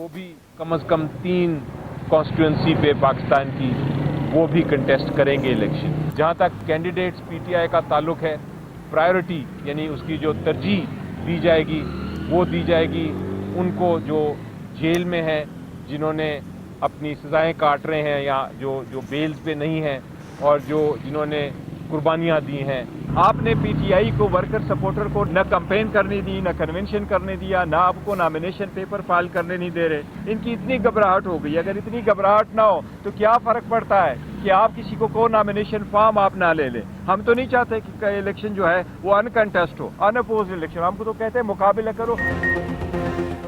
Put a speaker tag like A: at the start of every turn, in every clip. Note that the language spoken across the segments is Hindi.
A: वो भी कम से कम 3 कॉन्स्टिट्यूंसी पे पाकिस्तान की वो भी कंटेस्ट करेंगे इलेक्शन। जहाँ तक कैंडिडेट्स पीटीआई का ताल्लुक है, प्रायोरिटी यानी उसकी जो तरजीह दी जाएगी वो दी जाएगी उनको जो जेल में हैं, जिन्होंने अपनी सजाएं काट रहे हैं या जो बेल्स पे नहीं हैं और जिन्होंने कुर्बानियां दी हैं। आपने पीटीआई को, वर्कर सपोर्टर को न कैंपेन करने दी, न कन्वेंशन करने दिया, ना आपको नॉमिनेशन पेपर फाइल करने नहीं दे रहे। इनकी इतनी घबराहट हो गई। अगर इतनी घबराहट ना हो तो क्या फर्क पड़ता है कि आप किसी को नॉमिनेशन फॉर्म आप ना ले लें। हम तो नहीं चाहते कि इलेक्शन जो है वो अनकंटेस्ट हो, अनअपोज्ड इलेक्शन। हमको तो कहते हैं मुकाबला करो।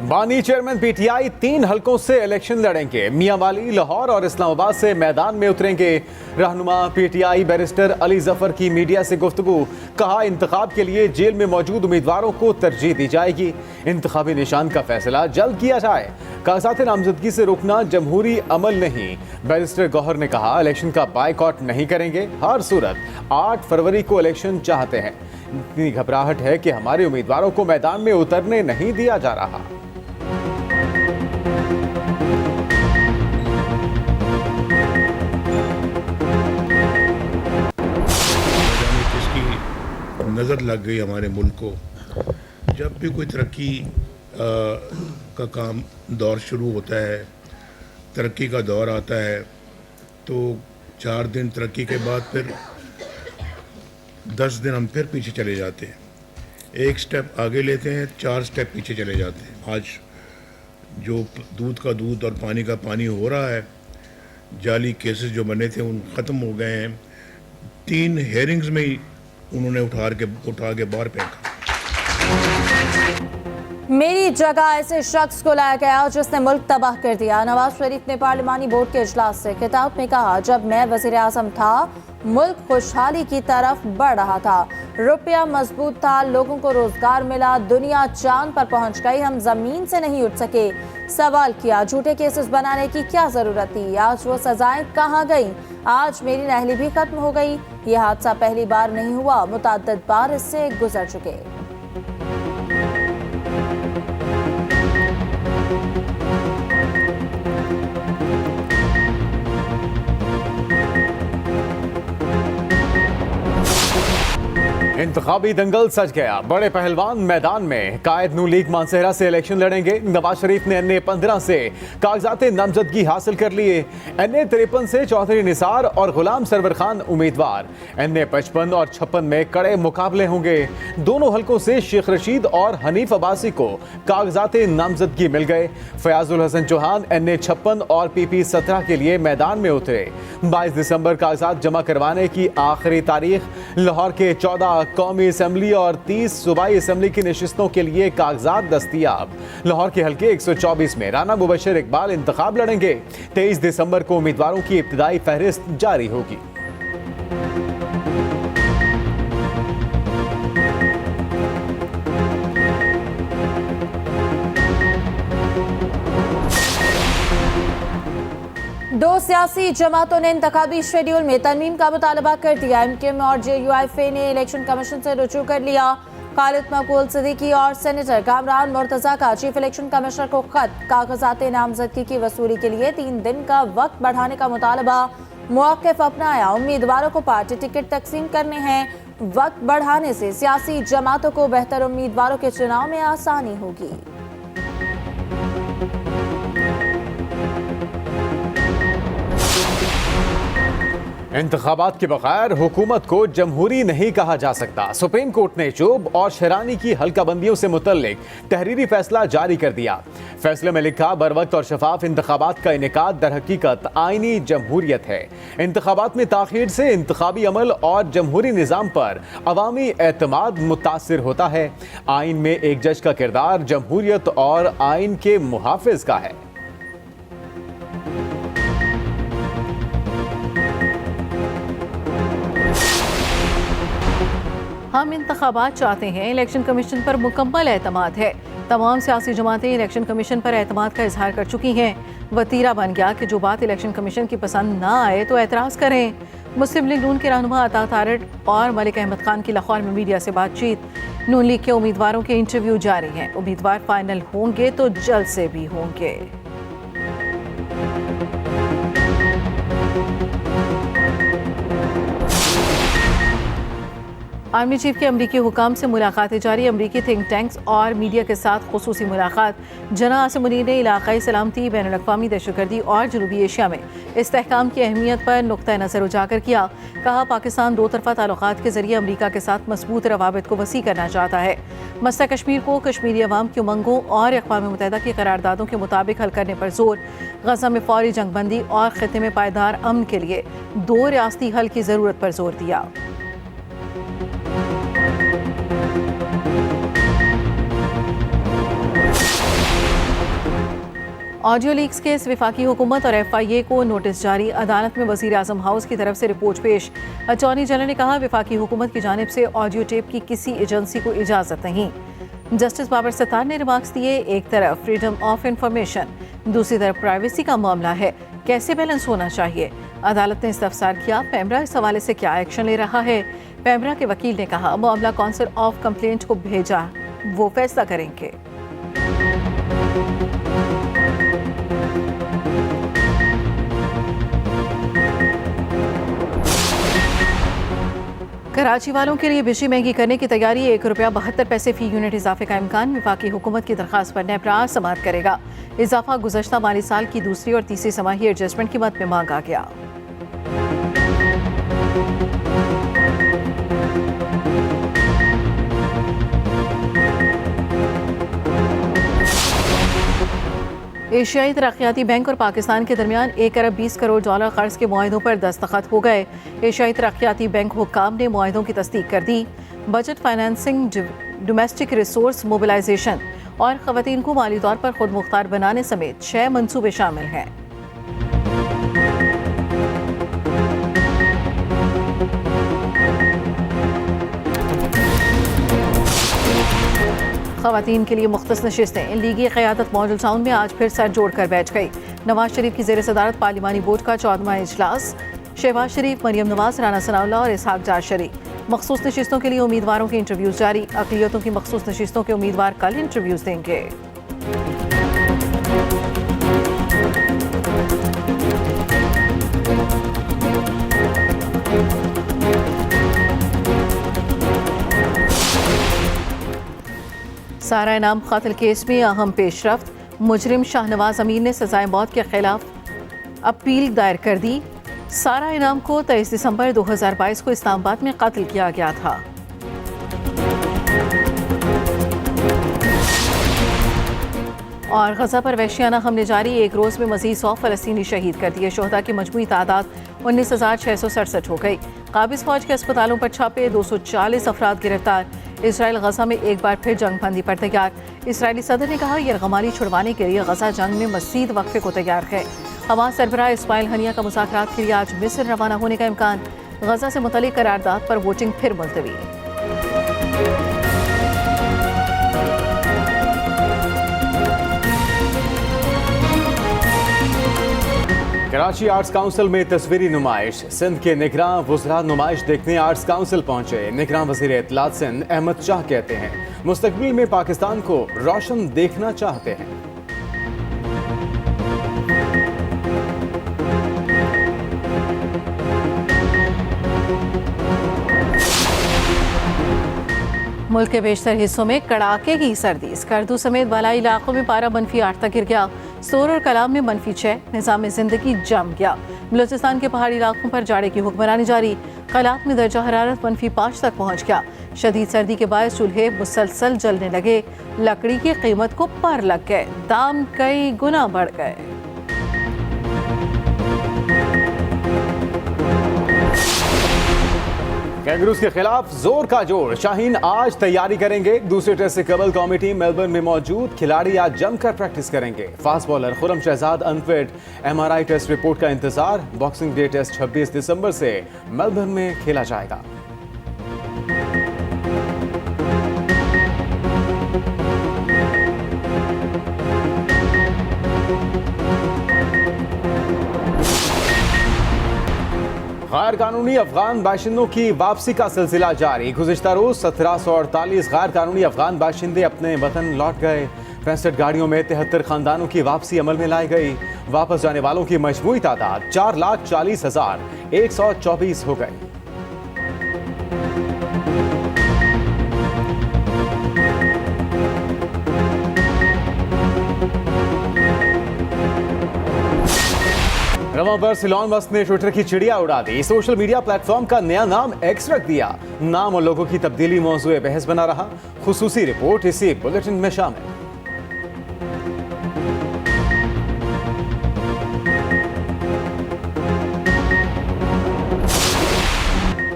B: बानी चेयरमैन पीटीआई 3 हलकों से इलेक्शन लड़ेंगे। मियांवाली, लाहौर और इस्लामाबाद से मैदान में उतरेंगे। रहनुमा पीटीआई बैरिस्टर अली जफर की मीडिया से गुफ्तगू। कहा, इंतखाब के लिए जेल में मौजूद उम्मीदवारों को तरजीह दी जाएगी। इंतखाबी निशान का फैसला जल्द किया जाए। कागजात नामजदगी से रोकना जमहूरी अमल नहीं। बैरिस्टर गौहर ने कहा, इलेक्शन का बायकॉट नहीं करेंगे। हर सूरत 8 फरवरी को इलेक्शन चाहते हैं। इतनी घबराहट है कि हमारे उम्मीदवारों को मैदान में उतरने नहीं दिया जा रहा।
C: नज़र लग गई हमारे मुल्क को। जब भी कोई तरक्की का काम दौर शुरू होता है, तरक्की का दौर आता है, तो 4 दिन तरक्की के बाद फिर 10 दिन हम फिर पीछे चले जाते हैं। 1 स्टेप आगे लेते हैं, 4 स्टेप पीछे चले जाते हैं। आज जो दूध का दूध और पानी का पानी हो रहा है, जाली केसेस जो बने थे उन ख़त्म हो गए हैं। 3 हेयरिंग्स में ही उन्होंने उठा के बाहर फेंका।
D: मेरी जगह ऐसे शख्स को लाया गया जिसने मुल्क तबाह कर दिया। नवाज शरीफ ने पार्लिमानी बोर्ड के इजलास से खिताब में कहा, जब मैं वजीर आजम था मुल्क खुशहाली की तरफ बढ़ रहा था, रुपया मजबूत था, लोगों को रोजगार मिला, दुनिया चांद पर पहुंच गई, हम जमीन से नहीं उठ सके। सवाल किया, झूठे केसेस बनाने की क्या जरूरत थी? आज वो सजाएं कहाँ गई? आज मेरी नहली भी खत्म हो गई। यह हादसा पहली बार नहीं हुआ, मुतअद्दिद बार इससे गुजर चुके।
B: इंतखाबी दंगल सज गया। बड़े पहलवान मैदान में। कायद नून लीग मानसेहरा से इलेक्शन लड़ेंगे। नवाज शरीफ ने NA 15 से कागजात नामजदगी हासिल कर लिए। NA 53 से चौधरी निसार और गुलाम सरवर खान उम्मीदवार। NA 55 और 56 में कड़े मुकाबले होंगे। दोनों हलकों से शेख रशीद और हनीफ अब्बासी को कागजात नामजदगी मिल गए। फयाजुल हसन चौहान NA 56 और PP 17 के लिए मैदान में उतरे। 22 दिसंबर कागजात जमा करवाने की आखिरी तारीख। लाहौर के 14 कौमी असम्बली और 30 सूबाई असम्बली की नशिस्तों के लिए कागजात दस्तयाब। लाहौर के हल्के 124 में राना मुबशर इकबाल इंतखाब लड़ेंगे। 23 दिसंबर को उम्मीदवारों की इब्तिदाई फहरिस्त जारी होगी।
D: दो सियासी जमातों ने इंतखाबी शेड्यूल में तरमीम का मुतालबा कर दिया। MKM और JUIFA ने इलेक्शन कमीशन से रुजू कर लिया। खालिद मकबूल सिद्दीकी और सेनेटर कामरान मुर्तजा का चीफ इलेक्शन कमिश्नर को खत। कागजात नामजदगी की वसूली के लिए 3 दिन का वक्त बढ़ाने का मुतालबा। मौक़िफ़ अपनाया, उम्मीदवारों को पार्टी टिकट तकसीम करने हैं। वक्त बढ़ाने से सियासी जमातों को बेहतर उम्मीदवारों के चुनाव में आसानी होगी।
B: इंतखाबात के बगैर हुकूमत को जमहूरी नहीं कहा जा सकता। सुप्रीम कोर्ट ने चुब और शरानी की हल्काबंदियों से मुतल्लिक तहरीरी फैसला जारी कर दिया। फैसले में लिखा, बरवक्त और शफाफ इंतखाबात का इनेकाद दरहकीकत आईनी जमहूरियत है। इंतखाबात में ताखीर से इंतखाबी अमल और जमहूरी निज़ाम पर अवामी एतमाद मुतासिर होता है। आइन में एक जज का किरदार जमहूरियत और आइन के मुहाफिज का है।
E: हम इंतखाबात चाहते हैं। इलेक्शन कमीशन पर मुकम्मल एतमाद है। तमाम सियासी जमातें इलेक्शन कमीशन पर एतमाद का इजहार कर चुकी हैं। वतीरा बन गया कि जो बात इलेक्शन कमीशन की पसंद ना आए तो एतराज़ करें। मुस्लिम लीग नून के रहनुमा अता तारड़ और मलिक अहमद खान की लाहौर में मीडिया से बातचीत। नून लीग के उम्मीदवारों के इंटरव्यू जारी हैं। उम्मीदवार फाइनल होंगे तो जल्द से भी होंगे। आर्मी चीफ की अमरीकी हुकाम से मुलाकातें जारी। अमरीकी थिंक टैंक्स और मीडिया के साथ खुसूसी मुलाकात। जना आसिम मुनीर ने इलाकाई सलामती, बैनुल अक़वामी दहशतगर्दी और जनूबी एशिया में इस्तेहकाम की अहमियत पर नुक्ता नज़र उजागर किया। कहा, पाकिस्तान दो तरफ़ा ताल्लुकात के जरिए अमरीका के साथ मजबूत रवाबित को वसी करना चाहता है। मसला कश्मीर को कश्मीरी अवाम की उमंगों और अक़वाम मुत्तहिदा की करारदादों के मुताबिक हल करने पर जोर। गजा में फौरी जंगबंदी और खित्ते में पायदार अमन के लिए दो रियासती हल की ज़रूरत पर जोर दिया। ऑडियो लीक्स केस, वफाकी हुकूमत और FIA को नोटिस जारी। अदालत में वज़ीर आज़म हाउस की तरफ से रिपोर्ट पेश। अटॉर्नी जनरल ने कहा, वफाकी हुकूमत की जानिब से ऑडियो टेप की किसी एजेंसी को इजाज़त नहीं। जस्टिस बाबर सत्तार ने रिमार्क्स दिए, एक तरफ फ्रीडम ऑफ इंफॉर्मेशन, दूसरी तरफ प्राइवेसी का मामला है, कैसे बैलेंस होना चाहिए। अदालत ने इस्तफसार किया, पैमरा इस हवाले से क्या एक्शन ले रहा है। पैमरा के वकील ने कहा, मामला काउंसिल ऑफ कंप्लेंट को भेजा, वो फैसला करेंगे। कराची वालों के लिए बिजली महंगी करने की तैयारी। ₹1.72 फी यूनिट इजाफे का इम्कान। वफाकी हुकूमत की दरख्वास्त पर नेपरा समाअत करेगा। इजाफा गुज़श्ता माली साल की दूसरी और तीसरी समाही एडजस्टमेंट की मद में मांगा गया। एशियाई तरक्याती बैंक और पाकिस्तान के दरमियान $1.20 करोड़ कर्ज के मुआहिदों पर दस्तखत हो गए। एशियाई तरक्याती बैंक हुक्काम ने मुआहिदों की तस्दीक कर दी। Budget financing, domestic resource mobilisation और ख़वातीन को माली तौर पर खुद मुख्तार बनाने समेत 6 मंसूबे शामिल हैं। ख़वातीन के लिए मुख्तस नशिस्तें। लीगी क़यादत मॉडल टाउन में आज फिर सर जोड़कर बैठ गई। नवाज शरीफ की ज़ेर सदारत पार्लिमानी बोर्ड का 14वां इजलास। शहबाज शरीफ, मरियम नवाज, राना सनाउल्लाह और इसहाक जार शरीक। मखसूस नशिस्तों के लिए उम्मीदवारों के इंटरव्यूज़ जारी। अक़लियतों की मखसूस नशिस्तों के उम्मीदवार कल इंटरव्यूज़ देंगे। सारा इनाम कातिल केस में अहम पेशरफ्त। मुजरिम शाहनवाज अमीर ने सजाए मौत के खिलाफ अपील दायर कर दी। सारा इनाम को 23 दिसंबर 2022 को इस्लामाबाद में कत्ल किया गया था। और गजा पर वहशियाना हमले जारी। एक रोज़ में मज़ीद 100 फ़लस्तीनी शहीद कर दिए। शोहदा की मजमूई तादाद 19,667 हो गई। काबिज़ फौज के अस्पतालों पर छापे, 240 अफराद गिरफ्तार। इसराइल गजा में एक बार फिर जंग बंदी पर तैयार। इसराइली सदर ने कहा, यरगमाली छुड़वाने के लिए गजा जंग में मज़ीद वक्फे को तैयार है। हमास सरबराह इस्माइल हनिया का मुज़ाकरात के लिए आज मिस्र रवाना होने का इम्कान। गजा से मुतल्लिक़ करारदाद पर वोटिंग फिर मुलतवी।
B: कराची आर्ट्स काउंसिल में तस्वीरी नुमाइश। सिंध के निगरान वज़रा नुमाइश देखने आर्ट्स काउंसिल पहुंचे। निगरान वज़ीर इत्तलात सिंध अहमद शाह कहते हैं, मुस्तकबिल में पाकिस्तान को रोशन देखना चाहते हैं।
E: मुल्क के बेशतर हिस्सों में कड़ाके की सर्दी। स्कर्दू समेत बालाई इलाकों में पारा -8 तक गिर गया। सोर और कलाम में -6। निज़ाम ज़िंदगी जम गया। बलूचिस्तान के पहाड़ी इलाकों पर जाड़े की हुक्मरानी जारी। कलात में दर्जा हरारत -5 तक पहुँच गया। शदीद सर्दी के बायस चूल्हे मुसलसल जलने लगे। लकड़ी की कीमत को पर लग गए। दाम कई गुना बढ़ गए।
B: कैंगरूज के खिलाफ जोर का जोर। शाहीन आज तैयारी करेंगे। दूसरे टेस्ट से कबल कौमी टीम मेलबर्न में मौजूद। खिलाड़ी आज जमकर प्रैक्टिस करेंगे। Fast bowler Khurram Shahzad unfit. MRI test report का इंतजार। बॉक्सिंग डे टेस्ट 26 दिसंबर से मेलबर्न में खेला जाएगा। गैर कानूनी अफगान बाशिंदों की वापसी का सिलसिला जारी। गुज़िश्ता रोज 1748 गैर कानूनी अफगान बाशिंदे अपने वतन लौट गए। 65 गाड़ियों में 73 खानदानों की वापसी अमल में लाई गई। वापस जाने वालों की मजमूई तादाद 4,40,124 हो गई। रवां इलॉन मस्क ने ट्विटर की चिड़िया उड़ा दी। सोशल मीडिया प्लेटफॉर्म का नया नाम एक्स रख दिया। नाम और लोगों की तब्दीली मौजूए बहस बना रहा। खुसूसी रिपोर्ट इसी बुलेटिन में शामिल।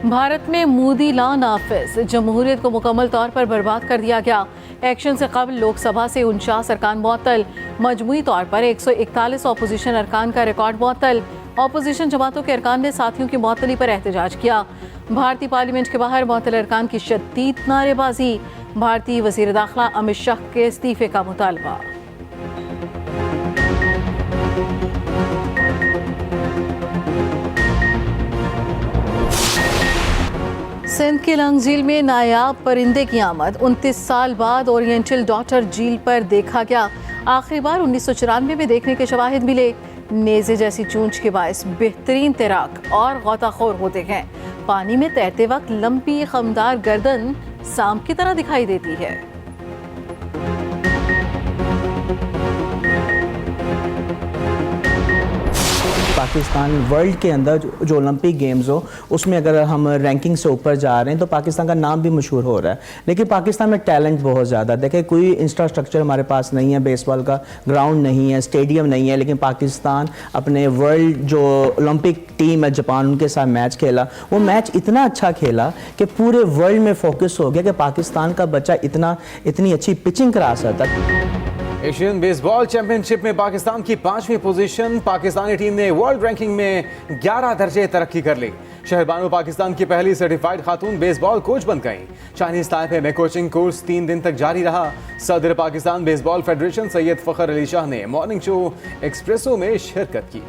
E: भारत में मोदी लॉ नाफिज, जमहूरियत को मुकम्मल तौर पर बर्बाद कर दिया गया। एक्शन से कबल लोकसभा से 49 अरकान मुअत्तल, मजमूई तौर पर 141 अपोजिशन अरकान का रिकॉर्ड मुअत्तल। अपोजिशन जमातों के अरकान ने साथियों की मुअत्तली पर एहतजाज किया। भारतीय पार्लियामेंट के बाहर मुअत्तल अरकान की शदीद नारेबाजी। भारतीय वज़ीर दाखिला अमित शाह के इस्तीफे का मुतालबा। सिंध के लंग झील में नायाब परिंदे की आमद 29 साल बाद ओरिएंटल डॉटर झील पर देखा गया। आखिरी बार 1994 में देखने के शवाहिद मिले। नेज़े जैसी चूंच के बायस बेहतरीन तैराक और गौताखोर होते हैं। पानी में तैरते वक्त लंबी खमदार गर्दन सांप की तरह दिखाई देती है।
F: पाकिस्तान वर्ल्ड के अंदर जो ओलंपिक गेम्स हो उसमें अगर हम रैंकिंग से ऊपर जा रहे हैं तो पाकिस्तान का नाम भी मशहूर हो रहा है। लेकिन पाकिस्तान में टैलेंट बहुत ज़्यादा, देखें कोई इंफ्रास्ट्रक्चर हमारे पास नहीं है, बेसबॉल का ग्राउंड नहीं है, स्टेडियम नहीं है, लेकिन पाकिस्तान अपने वर्ल्ड जो ओलंपिक टीम है जापान उनके साथ मैच खेला। वो मैच इतना अच्छा खेला कि पूरे वर्ल्ड में फोकस हो गया कि पाकिस्तान का बच्चा इतनी अच्छी पिचिंग करा सकता।
B: एशियन बेसबॉल चैंपियनशिप में पाकिस्तान की 5वीं पोजीशन। पाकिस्तानी टीम ने वर्ल्ड रैंकिंग में 11 दर्जे तरक्की कर ली। शहरबानो पाकिस्तान की पहली सर्टिफाइड खातून बेसबॉल कोच बन गईं। चाइनीज ताइपे में कोचिंग कोर्स 3 दिन तक जारी रहा। सदर पाकिस्तान बेसबॉल फेडरेशन सैयद फखर अली शाह ने मॉर्निंग शो एक्सप्रेसो में शिरकत की।